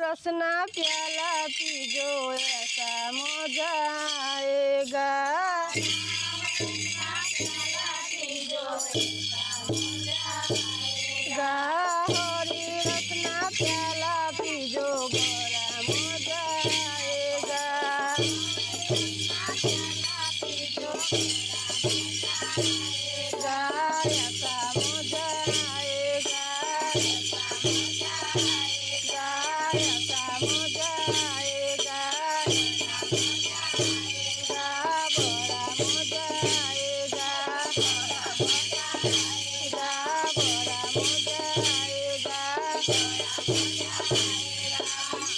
रसना प्याला पीजो ऐसा मजा आएगा। हरी रसना प्याला पीजो बड़ा मजा आएगा। ऐसा मजा आएगा। ऐसा मजा आएगा। बड़ा मजा आएगा। बड़ा मजा आएगा।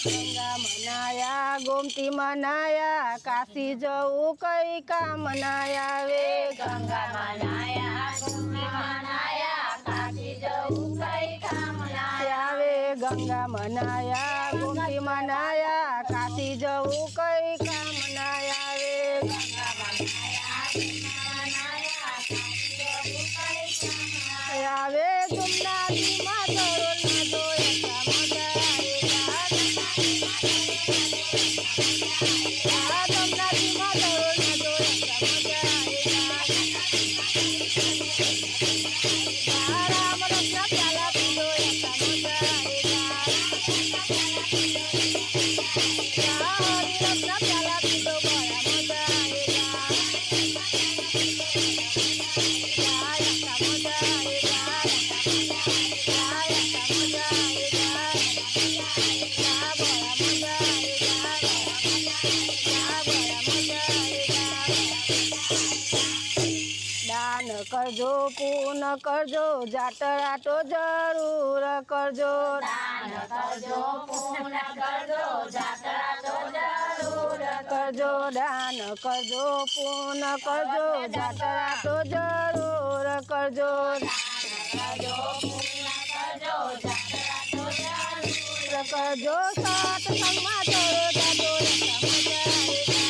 गंगा मनाया गोमती मनाया काशी जाऊ कई का मनाया वे। गंगा मनाया गोमती मनाया काशी जाऊ कई का मनाया वे। गंगा मनाया गोमती मनाया काशी जाऊ कई का मनाया वे। गंगा मनाया मनाया काशी जाऊ कई का मनाया वे। तुमना धीमा करो ना दो ऐसा मजा आएगा। तुमना धीमा करो ना दो ऐसा मजा आएगा। राम रसना प्याला पीलो ऐसा मजा आएगा। हरी रसना प्याला पीलो बड़ा मजा आएगा। ऐसा मजा आएगा। ऐसा मजा आएगा। बड़ा मजा आएगा। बड़ा मजा आएगा। दान करजो पूर्ण करजो जातरा तो जरूर करजो। दान करजो पूर्ण करजो जात्रा तो जरूर करजो। दान करजो पूर्ण करजो जातरा तो जरूर करजो। करजो पूर्ण करजो जात्रा तो जरूर करजो। सात संगमा चलो जादो ऐसा मजा आएगा।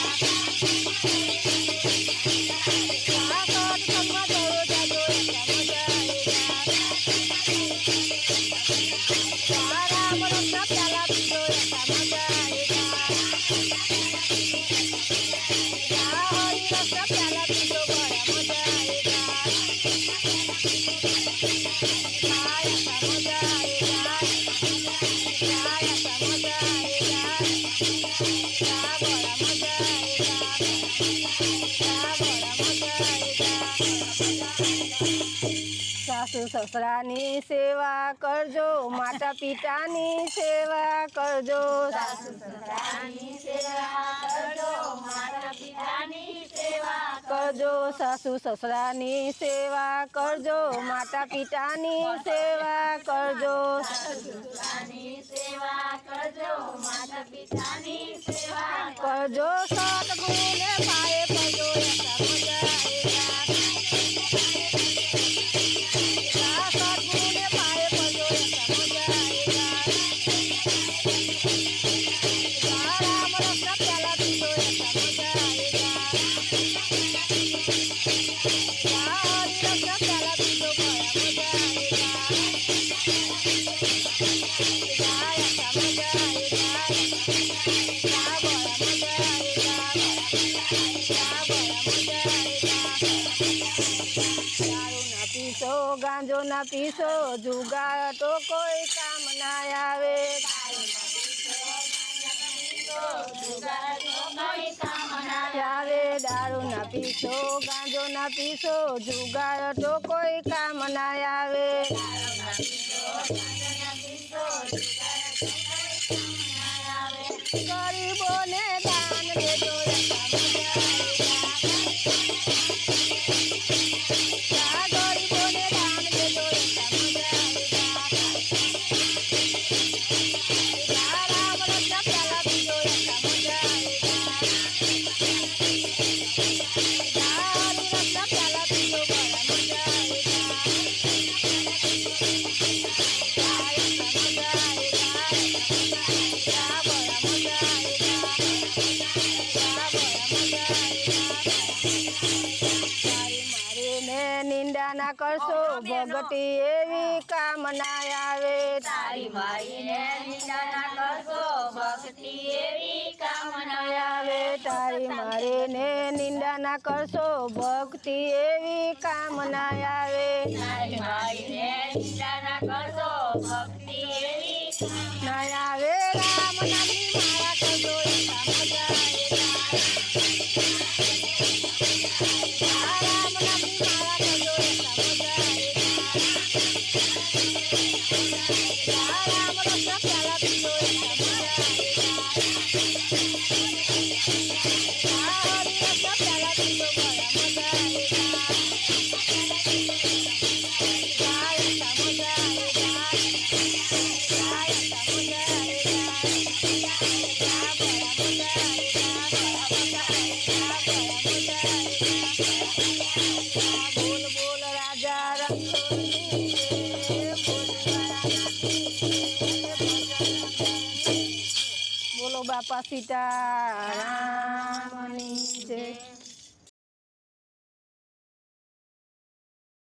सात संगमा चलो जादो ऐसा मजा आएगा। राम रसना प्याला पीलो ऐसा मजा आएगा। हरी रसना प्याला पीलो बड़ा मजा आएगा। ऐसा मजा आएगा। ऐसा मजा आएगा। बड़ा मजा आएगा। बड़ा मजा आएगा। सासू ससरानी सेवा करजो माता पितानी सेवा करजो। सासु ससुरानी सेवा करजो माता पितानी सेवा करजो। सासू ससरानी सेवा करजो माता पितानी सेवा करजो। ससुरानी सेवा करजो माता पितानी सेवा करजो। सतगुरु पाए पड़ो ऐसा मजा आएगा। सतगुरु पाए पड़ो ऐसा मजा आएगा। राम रसना प्याला पीलो ऐसा मजा आएगा। हरी रसना प्याला पीलो बड़ा मजा आएगा। ऐसा मजा आएगा। बड़ा मजा आएगा। बड़ा मजा आएगा। दारू ना पीसो गांजो ना पीसो जुगाड़ तो कोई काम ना आवे। कोई काम ना आवे। दारू ना पीसो गांजो ना पीसो जुगाड़ तो कोई काम ना आवे। गरीबों ने दान दे दो ऐसा मजा आएगा। गरीबों ने दान दे दो ऐसा मजा आएगा। राम रसना प्याला पीलो ऐसा मजा आएगा। हरी रसना प्याला पीलो बड़ा मजा आएगा। ऐसा मजा आएगा। बड़ा मजा आएगा। निंदा ना करशो भगती एवी कामना आवे। તારી મારીને નિંદા ના કરશો ભક્તિ એવી કામ ના આવે તારી મારીને નિંદા ના કરશો ભક્તિ એવી કામ ના આવે તારી મારીને નિંદા ના કરશો ભક્તિ એવી ના આવે રામ નામની માળા કરજો એકા મજા આવે રામ નામની માળા કરજો એકા મજા આવે રામ રસ પ્યાલા પીજો એકા મજા આવે હરી રસ પ્યાલા પીજો બડા મજા આવે બોલ બોલ રાજા બોલો બાપા સીતારામની જય